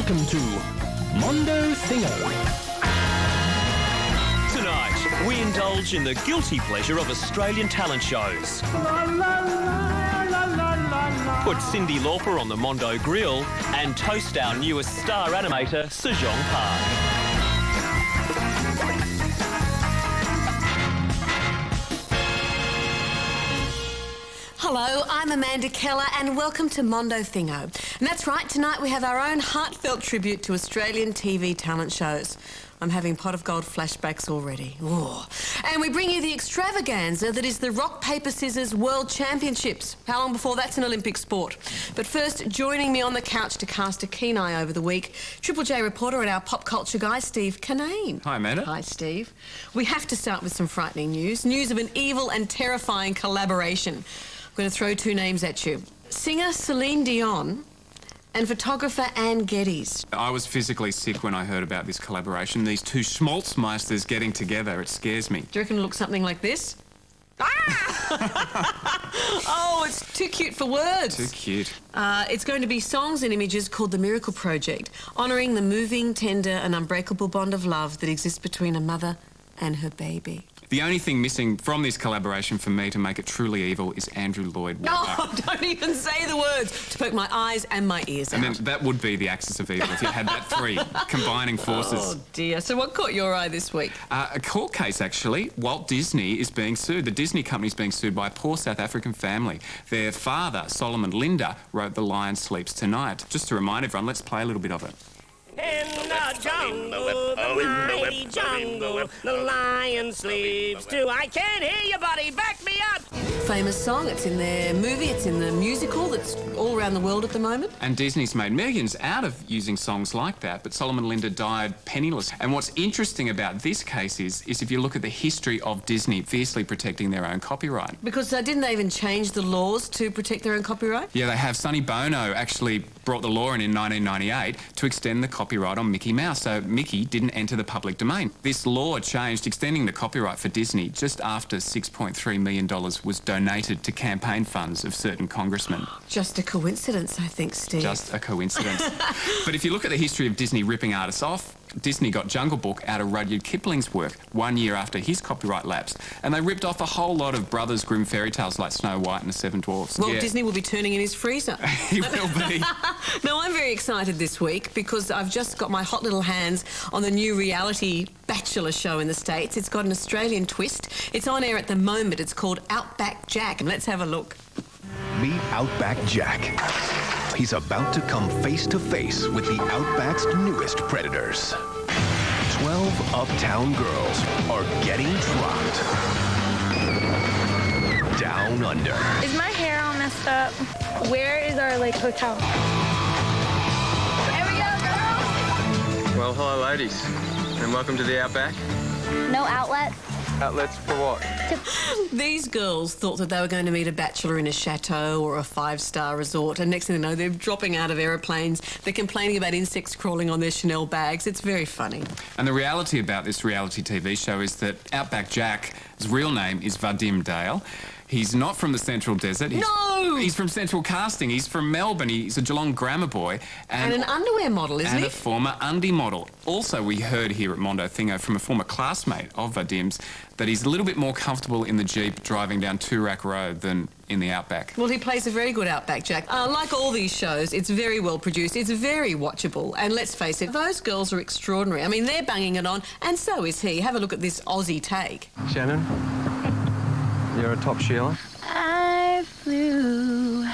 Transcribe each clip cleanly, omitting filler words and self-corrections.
Welcome to Mondo Thingo. Tonight, we indulge in the guilty pleasure of Australian talent shows. Put Cyndi Lauper on the Mondo grill and toast our newest star animator, Sejong Park. Hello, I'm Amanda Keller and welcome to Mondo Thingo. And that's right, tonight we have our own heartfelt tribute to Australian TV talent shows. I'm having pot of gold flashbacks already. Ooh. And we bring you the extravaganza that is the Rock, Paper, Scissors World Championships. How long before that's an Olympic sport? But first, joining me on the couch to cast a keen eye over the week, Triple J reporter and our pop culture guy, Steve Canane. Hi, Amanda. Hi, Steve. We have to start with some frightening news. News of an evil and terrifying collaboration. I'm going to throw two names at you. Singer Celine Dion and photographer Anne Geddes. I was physically sick when I heard about this collaboration. These two schmaltzmeisters getting together, it scares me. Do you reckon it'll look something like this? Ah! Oh, it's too cute for words. Too cute. It's going to be songs and images called The Miracle Project, honouring the moving, tender and unbreakable bond of love that exists between a mother and her baby. The only thing missing from this collaboration for me to make it truly evil is Andrew Lloyd Webber. Oh, don't even say the words to poke my eyes and my ears And out. then that would be the axis of evil if you had that three combining forces. Oh dear. So what caught your eye this week? A court case, actually. Walt Disney is being sued. The Disney company is being sued by a poor South African family. Their father, Solomon Linda, wrote The Lion Sleeps Tonight. Just to remind everyone, let's play a little bit of it. In the jungle, the mighty jungle, the lion sleeps too. I can't hear you, buddy. Back me up. Famous song. It's in their movie. It's in the musical that's all around the world at the moment. And Disney's made millions out of using songs like that, but Solomon Linda died penniless. And what's interesting about this case is if you look at the history of Disney fiercely protecting their own copyright. Because didn't they even change the laws to protect their own copyright? Yeah, they have. Sonny Bono actually brought the law in 1998 to extend the copyright on Mickey Mouse, so Mickey didn't enter the public domain. This law changed, extending the copyright for Disney just after $6.3 million was donated to campaign funds of certain congressmen. Just a coincidence, I think, Steve. Just a coincidence. But if you look at the history of Disney ripping artists off, Disney got Jungle Book out of Rudyard Kipling's work 1 year after his copyright lapsed, and they ripped off a whole lot of Brothers Grimm fairy tales like Snow White and the Seven Dwarfs. Well, yeah. Disney will be turning in his freezer. He will be. No, I'm very excited this week because I've just got my hot little hands on the new reality Bachelor show in the States. It's got an Australian twist. It's on air at the moment. It's called Outback Jack. Let's have a look. Meet Outback Jack. He's about to come face to face with the Outback's newest predators. 12 uptown girls are getting dropped down under. Is my hair all messed up? Where is our, hotel? There we go, girls! Well, hello, ladies, and welcome to the Outback. No outlets? Outlets for what? These girls thought that they were going to meet a bachelor in a chateau or a five-star resort, and next thing they know, they're dropping out of aeroplanes. They're complaining about insects crawling on their Chanel bags. It's very funny. And the reality about this reality TV show is that Outback Jack's real name is Vadim Dale. He's not from the Central Desert. He's from Central Casting. He's from Melbourne. He's a Geelong grammar boy. And an underwear model, isn't and he? And a former undie model. Also, we heard here at Mondo Thingo from a former classmate of Vadim's that he's a little bit more comfortable in the Jeep driving down Toorak Road than in the Outback. Well, he plays a very good Outback Jack. Like all these shows, it's very well produced. It's very watchable. And let's face it, those girls are extraordinary. I mean, they're banging it on, and so is he. Have a look at this Aussie take. Shannon, you're a top Sheila. I flew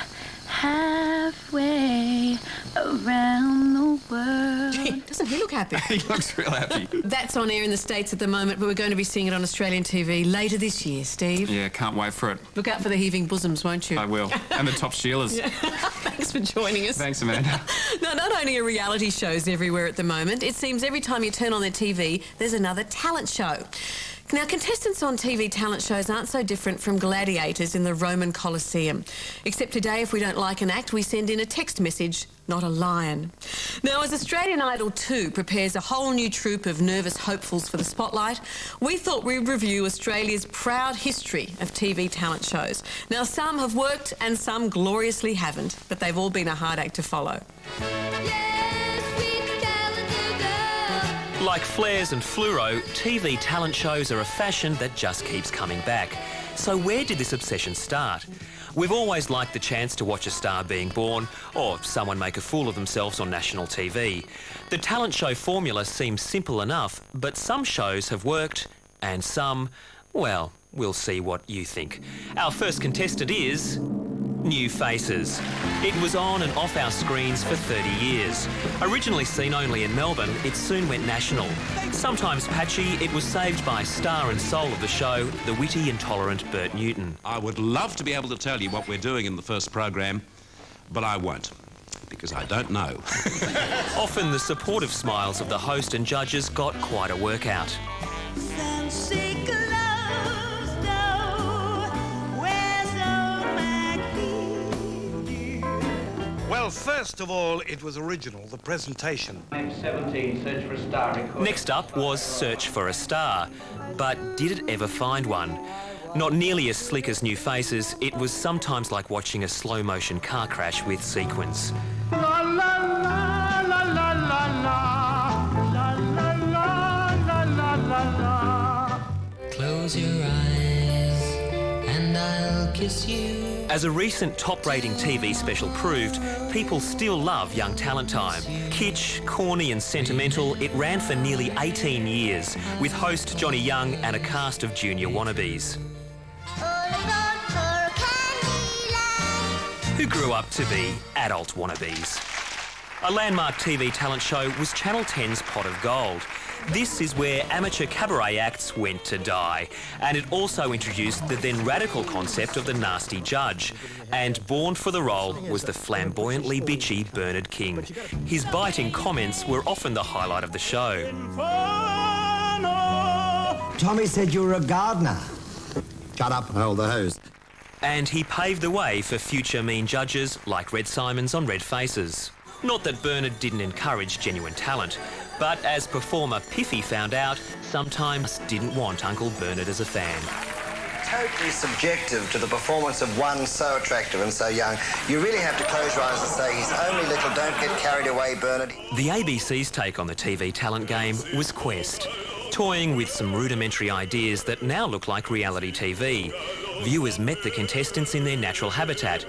halfway around the world. Doesn't he look happy? He looks real happy. That's on air in the States at the moment, but we're going to be seeing it on Australian TV later this year, Steve. Yeah, can't wait for it. Look out for the heaving bosoms, won't you? I will. And the top Sheilas. Yeah. Thanks for joining us. Thanks, Amanda. No, not only are reality shows everywhere at the moment, it seems every time you turn on the TV, there's another talent show. Now, contestants on TV talent shows aren't so different from gladiators in the Roman Colosseum. Except today, if we don't like an act, we send in a text message, not a lion. Now, as Australian Idol 2 prepares a whole new troupe of nervous hopefuls for the spotlight, we thought we'd review Australia's proud history of TV talent shows. Now, some have worked and some gloriously haven't, but they've all been a hard act to follow. Yes, we Like flares and fluoro, TV talent shows are a fashion that just keeps coming back. So where did this obsession start? We've always liked the chance to watch a star being born or someone make a fool of themselves on national TV. The talent show formula seems simple enough, but some shows have worked and some, well, we'll see what you think. Our first contestant is New Faces. It was on and off our screens for 30 years. Originally seen only in Melbourne, it soon went national. Sometimes patchy, it was saved by star and soul of the show, the witty and tolerant Bert Newton. I would love to be able to tell you what we're doing in the first program, but I won't, because I don't know. Often the supportive smiles of the host and judges got quite a workout. Well, first of all, it was original, the presentation. 17, Search for a Star. Next up was Search for a Star. But did it ever find one? Not nearly as slick as New Faces, it was sometimes like watching a slow-motion car crash with sequence. La la la la la la la la la la la la. Close your eyes and I'll kiss you. As a recent top-rating TV special proved, people still love Young Talent Time. Kitsch, corny and sentimental, it ran for nearly 18 years, with host Johnny Young and a cast of junior wannabes who grew up to be adult wannabes. A landmark TV talent show was Channel 10's Pot of Gold. This is where amateur cabaret acts went to die, and it also introduced the then radical concept of the nasty judge. And born for the role was the flamboyantly bitchy Bernard King. His biting comments were often the highlight of the show. Tommy said you were a gardener. Shut up and hold the hose. And he paved the way for future mean judges like Red Simons on Red Faces. Not that Bernard didn't encourage genuine talent, but as performer Piffy found out, sometimes didn't want Uncle Bernard as a fan. Totally subjective to the performance of one so attractive and so young. You really have to close your eyes and say, he's only little, don't get carried away, Bernard. The ABC's take on the TV talent game was Quest, toying with some rudimentary ideas that now look like reality TV. Viewers met the contestants in their natural habitat,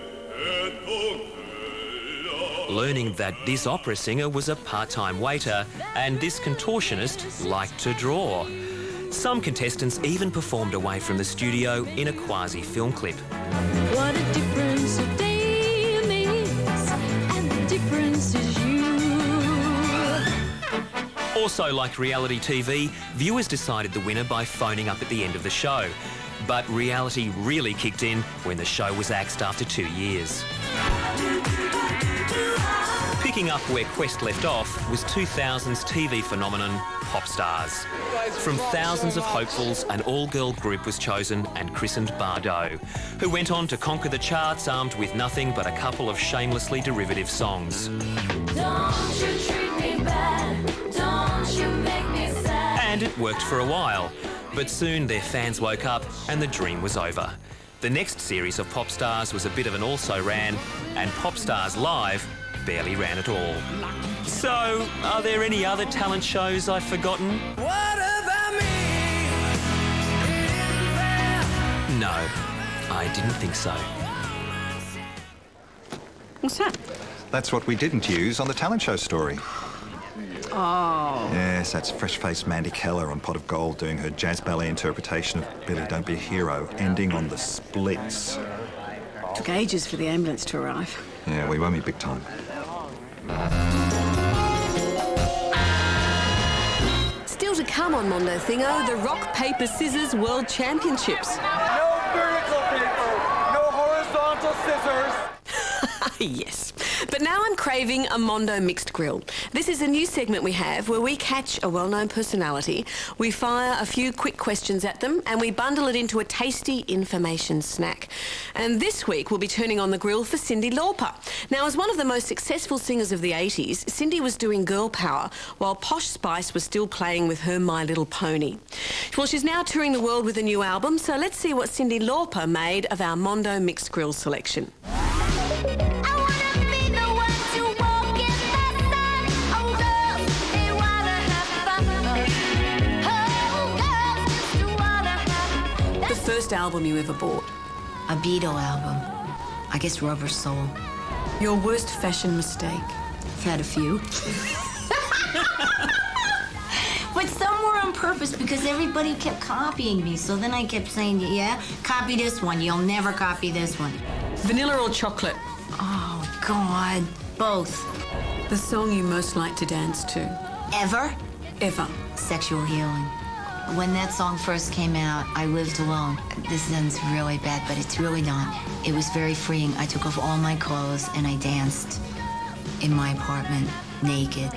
learning that this opera singer was a part-time waiter and this contortionist liked to draw. Some contestants even performed away from the studio in a quasi-film clip. What a difference a day makes, and the difference is you. Also, like reality TV, viewers decided the winner by phoning up at the end of the show. But reality really kicked in when the show was axed after 2 years. Picking up where Quest left off was 2000's TV phenomenon Pop Stars. From thousands of hopefuls, an all-girl group was chosen and christened Bardot, who went on to conquer the charts armed with nothing but a couple of shamelessly derivative songs. Don't you treat me bad, don't you make me sad. And it worked for a while, but soon their fans woke up and the dream was over. The next series of Pop Stars was a bit of an also-ran, and Pop Stars Live barely ran at all. So, are there any other talent shows I've forgotten? What about me? No, I didn't think so. What's that? That's what we didn't use on the talent show story. Oh. Yes, that's fresh-faced Mandy Keller on Pot of Gold doing her jazz ballet interpretation of Billy Don't Be a Hero, ending on the splits. Took ages for the ambulance to arrive. Yeah, we won't be big time. Still to come on Mondo Thingo, the Rock, Paper, Scissors World Championships. No vertical paper, no horizontal scissors. Yes. But now I'm craving a Mondo mixed grill. This is a new segment we have where we catch a well-known personality, we fire a few quick questions at them, and we bundle it into a tasty information snack. And this week we'll be turning on the grill for Cyndi Lauper. Now, as one of the most successful singers of the 80s, Cyndi was doing girl power while Posh Spice was still playing with her My Little Pony. Well, she's now touring the world with a new album, so let's see what Cyndi Lauper made of our Mondo mixed grill selection. worst album you ever bought? A Beatle album. I guess Rubber Soul. Your worst fashion mistake? I've had a few. But some were on purpose because everybody kept copying me. So then I kept saying, yeah, copy this one. You'll never copy this one. Vanilla or chocolate? Oh, God. Both. The song you most like to dance to? Ever? Ever. Sexual Healing. When that song first came out, I lived alone. This sounds really bad, but it's really not. It was very freeing. I took off all my clothes and I danced in my apartment, naked.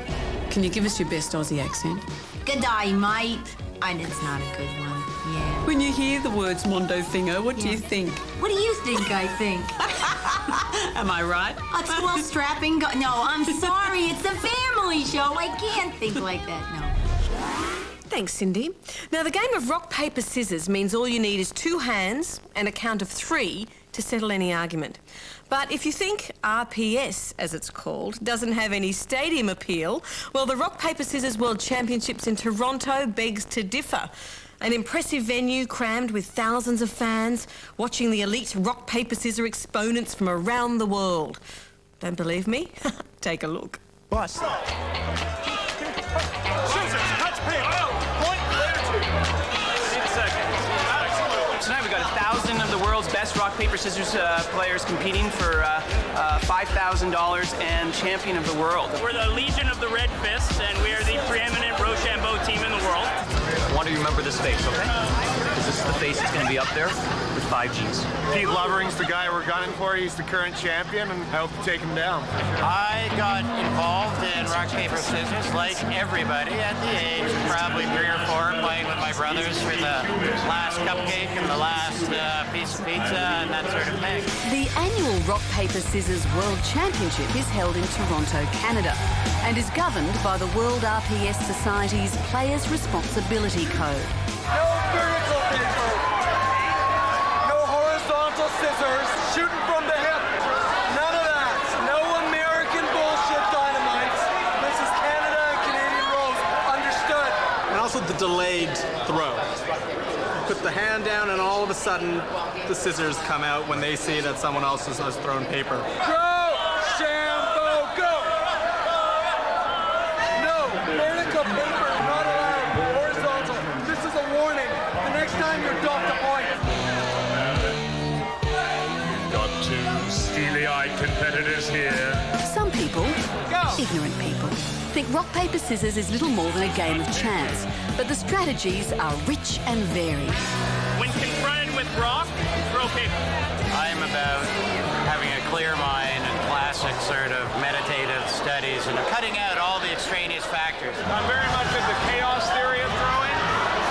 Can you give us your best Aussie accent? Good day, mate. And it's not a good one, yeah. When you hear the words Mondo Thingo, what do you think? What do you think I think? Am I right? A 12-strapping No, I'm sorry. It's a family show. I can't think like that, no. Thanks, Cindy. Now, the game of rock, paper, scissors means all you need is 2 hands and a count of 3 to settle any argument. But if you think RPS, as it's called, doesn't have any stadium appeal, well, the Rock, Paper, Scissors World Championships in Toronto begs to differ. An impressive venue crammed with thousands of fans watching the elite rock, paper, scissors exponents from around the world. Don't believe me? Take a look. Bus. Scissors, touch paper. Point, layer 2. Need a second. Tonight we've got 1,000 of the world's best rock, paper, scissors players competing for $5,000 and champion of the world. We're the Legion of the Red Fist, and we are the preeminent Rochambeau team in the world. I want to remember this face, okay? Because this is the face that's going to be up there with 5 Gs. Pete Lovering's the guy we're gunning for. He's the current champion, and I hope to take him down. I got involved in rock, paper, scissors like everybody at the age of probably 3 or 4, playing with my brothers for the last cupcake and the last piece of pizza and that sort of thing. The annual Rock, Paper, Scissors World Championship is held in Toronto, Canada, and is governed by the World RPS Society's Players' Responsibility Code. No vertical paper. No horizontal scissors. Shooting from the hip. None of that. No American bullshit dynamites. This is Canada and Canadian rules. Understood. And also the delayed throw. Put the hand down and all of a sudden the scissors come out when they see that someone else has thrown paper. Go! Shambo, go! No, vertical paper not allowed. Horizontal. This is a warning. The next time you're docked a point. Got 2 steely-eyed competitors here. Some people, ignorant people, think rock, paper, scissors is little more than a game of chance, but the strategies are rich and varied. When confronted with rock, throw paper. I'm about having a clear mind and classic sort of meditative studies and cutting out all the extraneous factors. I'm very much into chaos theory of throwing.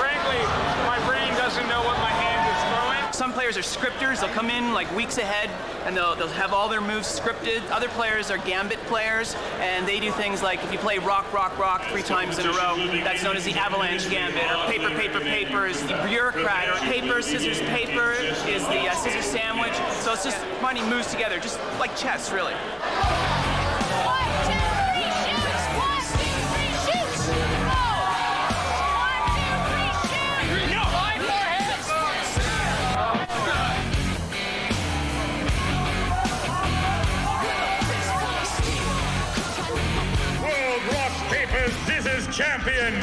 Frankly, my brain doesn't know what my hand is throwing. Some players are scripters. They'll come in like weeks ahead and they'll have all their moves scripted. Other players are gambit players, and they do things like if you play rock, rock, rock 3 times in a row, that's known as the avalanche gambit, or paper, paper, paper is the bureaucrat, or paper, scissors, paper is the scissors sandwich. So it's just finding moves together, just like chess, really. Scissors champion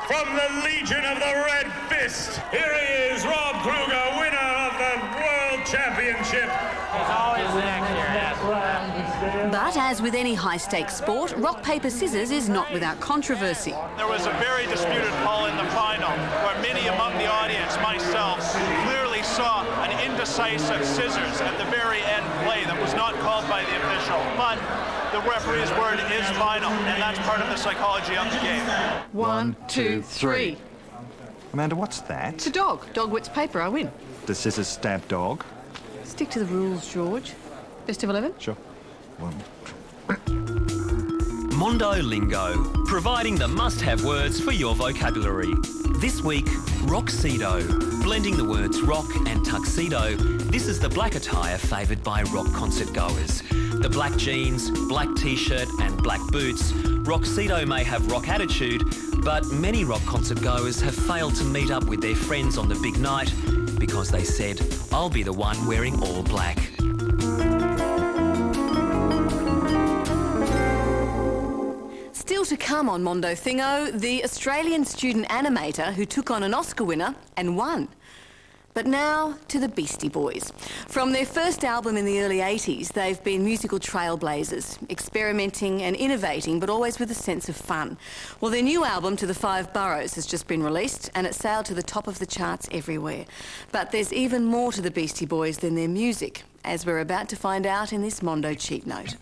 from the Legion of the Red Fist. Here he is, Rob Kruger, winner of the World Championship. There's always the next year, yes. But as with any high-stakes sport, rock, paper, scissors is not without controversy. There was a very disputed call in the final where many among the audience, myself, clearly saw an indecisive scissors at the very end play that was not called by the official. But the referee's word is final, and that's part of the psychology of the game. 1, 2, 3. Amanda, what's that? It's a dog. Dog wets paper, I win. Does scissors stab dog? Stick to the rules, George. Best of 11? Sure. 1. Mondo Lingo, providing the must-have words for your vocabulary. This week, Rock-cedo, blending the words rock and tuxedo. This is the black attire favoured by rock concert goers. The black jeans, black t-shirt and black boots. Rock-cedo may have rock attitude, but many rock concert goers have failed to meet up with their friends on the big night because they said, "I'll be the one wearing all black." Still to come on Mondo Thingo, the Australian student animator who took on an Oscar winner and won. But now to the Beastie Boys. From their first album in the early 80s, they've been musical trailblazers, experimenting and innovating, but always with a sense of fun. Well, their new album, To the Five Boroughs, has just been released, and it sailed to the top of the charts everywhere. But there's even more to the Beastie Boys than their music, as we're about to find out in this Mondo cheat note.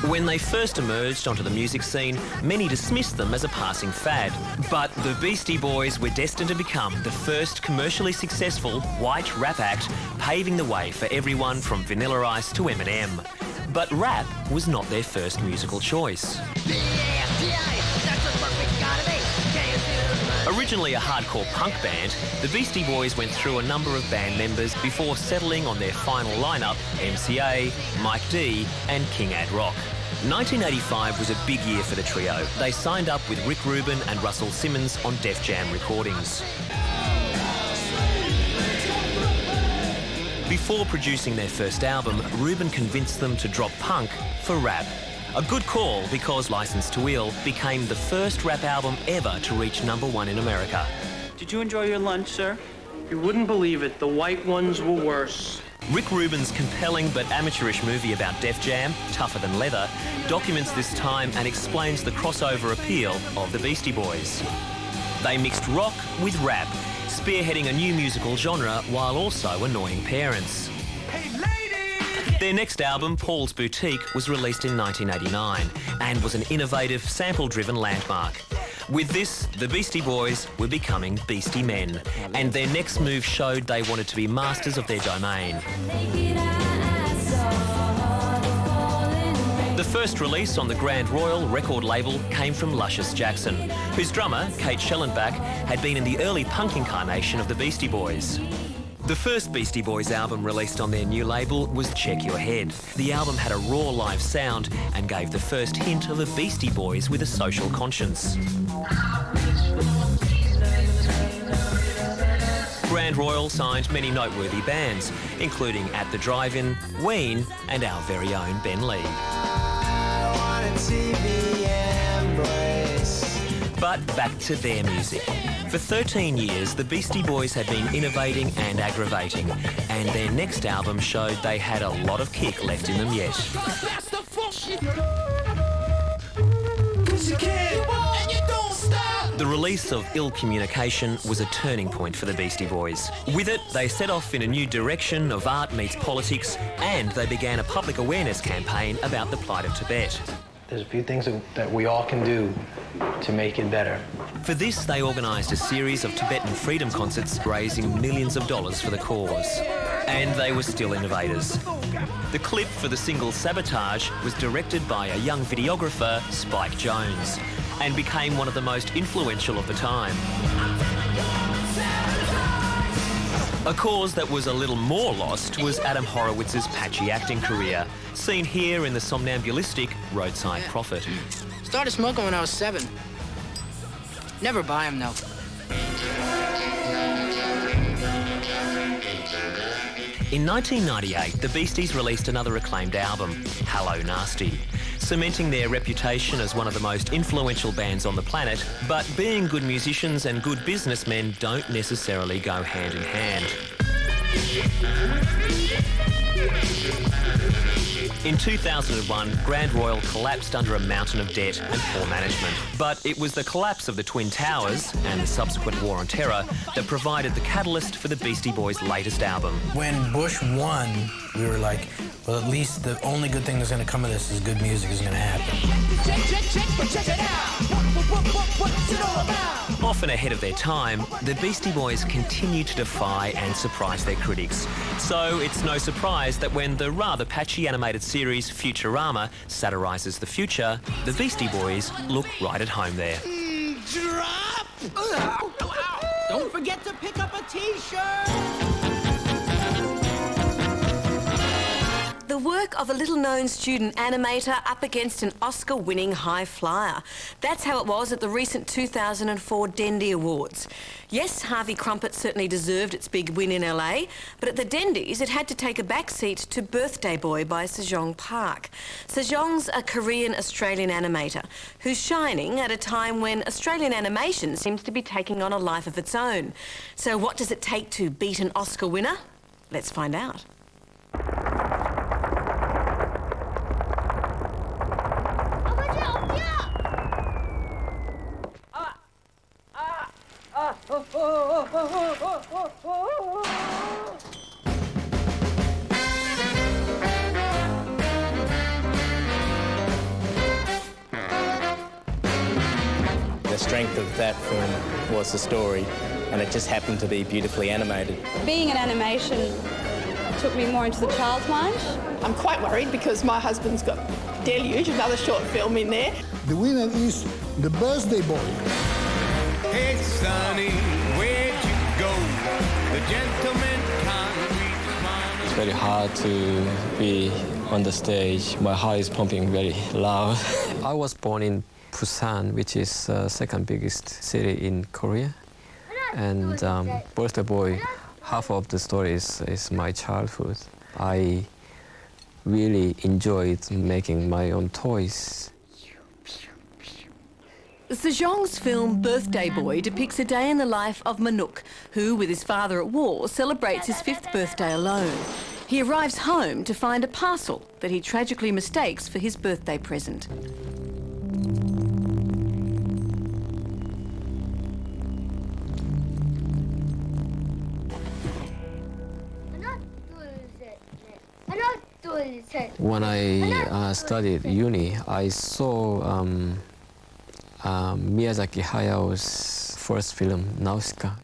When they first emerged onto the music scene, many dismissed them as a passing fad. But the Beastie Boys were destined to become the first commercially successful white rap act, paving the way for everyone from Vanilla Ice to Eminem. But rap was not their first musical choice. Originally a hardcore punk band, the Beastie Boys went through a number of band members before settling on their final lineup, MCA, Mike D and King Ad Rock. 1985 was a big year for the trio. They signed up with Rick Rubin and Russell Simmons on Def Jam Recordings. Before producing their first album, Rubin convinced them to drop punk for rap. A good call because License to Ill became the first rap album ever to reach #1 in America. Did you enjoy your lunch, sir? You wouldn't believe it. The white ones were worse. Rick Rubin's compelling but amateurish movie about Def Jam, Tougher Than Leather, documents this time and explains the crossover appeal of the Beastie Boys. They mixed rock with rap, spearheading a new musical genre while also annoying parents. Their next album, Paul's Boutique, was released in 1989 and was an innovative, sample-driven landmark. With this, the Beastie Boys were becoming Beastie Men, and their next move showed they wanted to be masters of their domain. The first release on the Grand Royal record label came from Luscious Jackson, whose drummer, Kate Schellenbach, had been in the early punk incarnation of the Beastie Boys. The first Beastie Boys album released on their new label was Check Your Head. The album had a raw live sound and gave the first hint of the Beastie Boys with a social conscience. Grand Royal signed many noteworthy bands, including At the Drive-In, Ween and our very own Ben Lee. But back to their music. For 13 years, the Beastie Boys had been innovating and aggravating, and their next album showed they had a lot of kick left in them yet. The release of Ill Communication was a turning point for the Beastie Boys. With it, they set off in a new direction of art meets politics, and they began a public awareness campaign about the plight of Tibet. There's a few things that we all can do to make it better. For this, they organised a series of Tibetan freedom concerts, raising millions of dollars for the cause. And they were still innovators. The clip for the single Sabotage was directed by a young videographer, Spike Jones, and became one of the most influential of the time. A cause that was a little more lost was Adam Horowitz's patchy acting career, seen here in the somnambulistic Roadside Prophet. Started smoking when I was 7. Never buy them, though. In 1998, the Beasties released another acclaimed album, Hello Nasty, cementing their reputation as one of the most influential bands on the planet. But being good musicians and good businessmen don't necessarily go hand in hand. In 2001, Grand Royal collapsed under a mountain of debt and poor management. But it was the collapse of the Twin Towers and the subsequent War on Terror that provided the catalyst for the Beastie Boys' latest album. When Bush won, we were like, well, at least the only good thing that's going to come of this is good music is going to happen. Check it out. What's it all about? Often ahead of their time, the Beastie Boys continue to defy and surprise their critics. So it's no surprise that when the rather patchy animated series Futurama satirises the future, the Beastie Boys look right at home there. Drop! Don't forget to pick up a T-shirt! The work work of a little-known student animator up against an Oscar-winning high flyer. That's how it was at the recent 2004 Dendy Awards. Yes, Harvey Crumpet certainly deserved its big win in LA, but at the Dendies it had to take a back seat to Birthday Boy by Sejong Park. Sejong's a Korean-Australian animator who's shining at a time when Australian animation seems to be taking on a life of its own. So what does it take to beat an Oscar winner? Let's find out. The strength of that film was the story, and it just happened to be beautifully animated. Being an animation took me more into the child's mind. I'm quite worried because my husband's got Deluge, another short film in there. The winner is The Birthday Boy. Hey, Sonny, where'd you go? The gentleman can't reach. It's very hard to be on the stage. My heart is pumping very loud. I was born in Busan, which is the second biggest city in Korea. And Birthday Boy, half of the story is my childhood. I really enjoyed making my own toys. Sejong's film Birthday Boy depicts a day in the life of Manuk, who, with his father at war, celebrates his 5th birthday alone. He arrives home to find a parcel that he tragically mistakes for his birthday present. When I studied uni, I saw Miyazaki Hayao's first film, Nausicaa.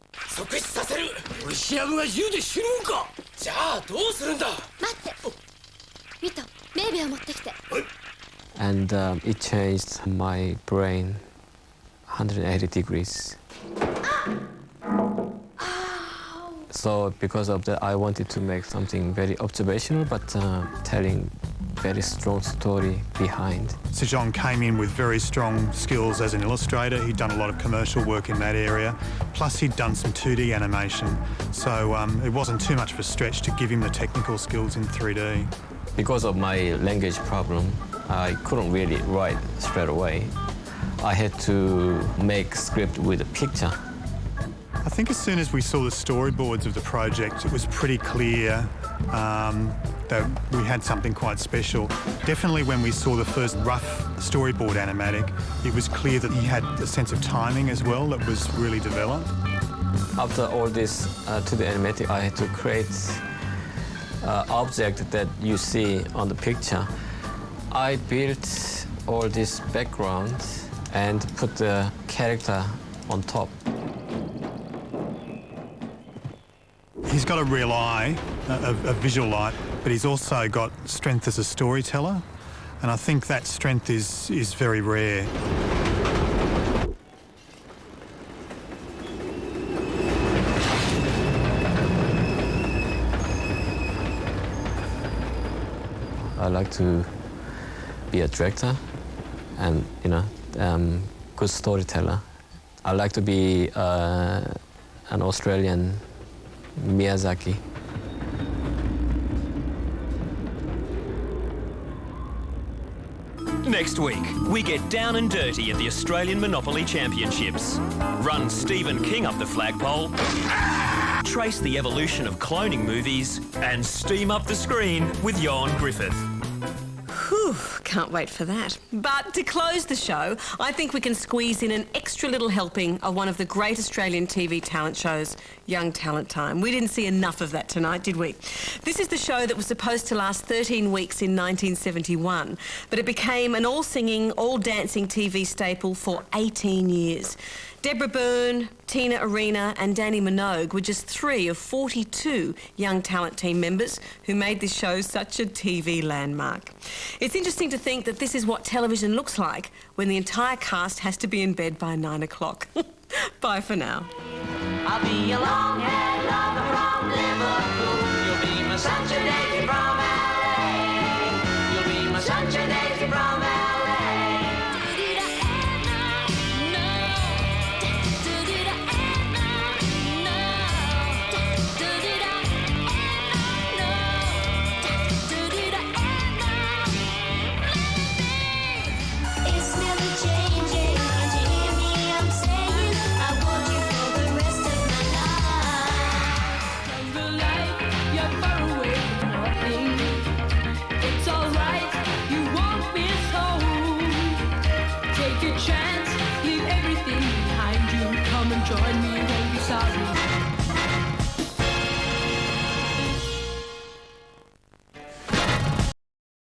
And it changed my brain 180 degrees. So because of that, I wanted to make something very observational, but telling very strong story behind. Sejong came in with very strong skills as an illustrator. He'd done a lot of commercial work in that area. Plus, he'd done some 2D animation. So it wasn't too much of a stretch to give him the technical skills in 3D. Because of my language problem, I couldn't really write straight away. I had to make script with a picture. I think as soon as we saw the storyboards of the project, it was pretty clear that we had something quite special. Definitely when we saw the first rough storyboard animatic, it was clear that he had a sense of timing as well that was really developed. After all this 2D animatic, I had to create object that you see on the picture. I built all this background and put the character on top. He's got a real eye, a visual eye, but he's also got strength as a storyteller, and I think that strength is very rare. I like to be a director and, good storyteller. I like to be an Australian Miyazaki. Next week, we get down and dirty at the Australian Monopoly Championships. Run Stephen King up the flagpole, trace the evolution of cloning movies, and steam up the screen with Ioan Griffith. Whew, can't wait for that. But to close the show, I think we can squeeze in an extra little helping of one of the great Australian TV talent shows, Young Talent Time. We didn't see enough of that tonight, did we? This is the show that was supposed to last 13 weeks in 1971, but it became an all-singing, all-dancing TV staple for 18 years. Deborah Byrne, Tina Arena and Danny Minogue were just 3 of 42 Young Talent team members who made this show such a TV landmark. It's interesting to think that this is what television looks like when the entire cast has to be in bed by 9 o'clock. Bye for now. I'll be a long-haired lover.